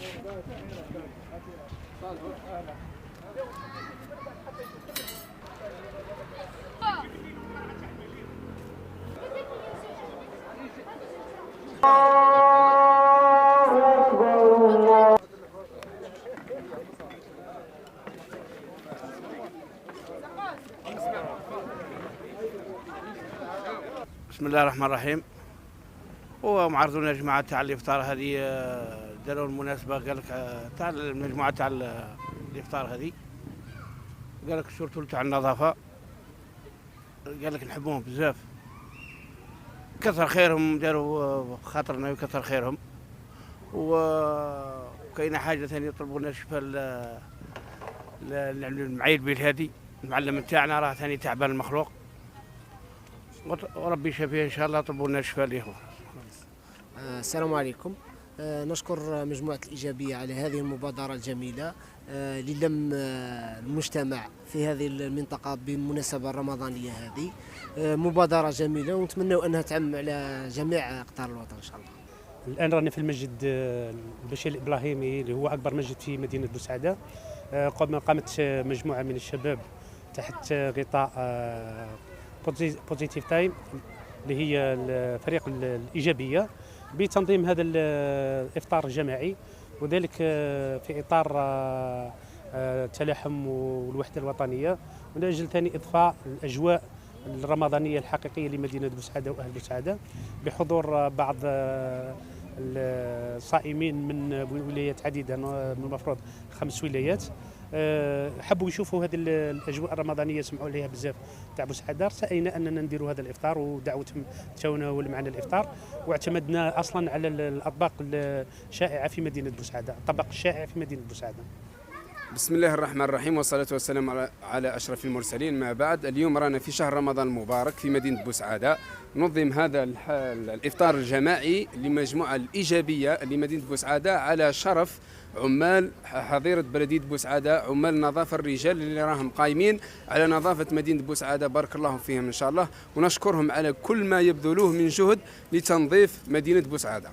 بسم الله الرحمن الرحيم. هو معرضون يا جماعه تاع الافطار هذه، داروا المناسبه، قال لك تاع المجموعه تاع الافطار هذه، قال لك الشرطه تاع النظافه، قال لك نحبوهم بزاف، كثر خيرهم، داروا خاطرنا وكثر خيرهم. وكاينه حاجه ثانيه يطلبوا لنا الشفاء المعيد بالهادي المعلم نتاعنا، راه ثاني تعبان المخلوق، وربي يشافيه ان شاء الله. طلبوا لنا الشفاء ليهم. السلام عليكم. نشكر مجموعة الإيجابية على هذه المبادرة الجميلة للم المجتمع في هذه المنطقة بالمناسبة الرمضانية هذه. مبادرة جميلة ونتمنى أنها تعم على جميع أقطار الوطن إن شاء الله. الآن رانا في المسجد البشير الإبراهيمي اللي هو أكبر مسجد في مدينة بوسعادة. قامت مجموعة من الشباب تحت غطاء بوزيتيف تايم اللي هي الفريق الإيجابية بتنظيم هذا الإفطار الجماعي، وذلك في إطار التلاحم والوحدة الوطنية، من أجل ثاني إضفاء الأجواء الرمضانية الحقيقية لمدينة بوسعادة وأهل بوسعادة، بحضور بعض الصائمين من ولايات عديدة، من المفروض 5 ولايات. حبوا يشوفوا هذه الاجواء الرمضانيه، سمعوا عليها بزاف تاع بوسعادة. سأينا اننا نديروا هذا الافطار ودعوتهم تشاونوا معنا الافطار، واعتمدنا اصلا على الاطباق الشائعه في مدينه بوسعادة، الطبق الشائع في مدينه بوسعادة. بسم الله الرحمن الرحيم، والصلاة والسلام على أشرف المرسلين. ما بعد، اليوم رانا في شهر رمضان المبارك في مدينة بوسعادة، ننظم هذا الإفطار الجماعي لمجموعة الإيجابية لمدينة بوسعادة على شرف عمال حظيرة بلدية بوسعادة، عمال النظافة الرجال اللي راهم قايمين على نظافة مدينة بوسعادة، بارك الله فيهم إن شاء الله، ونشكرهم على كل ما يبذلوه من جهد لتنظيف مدينة بوسعادة.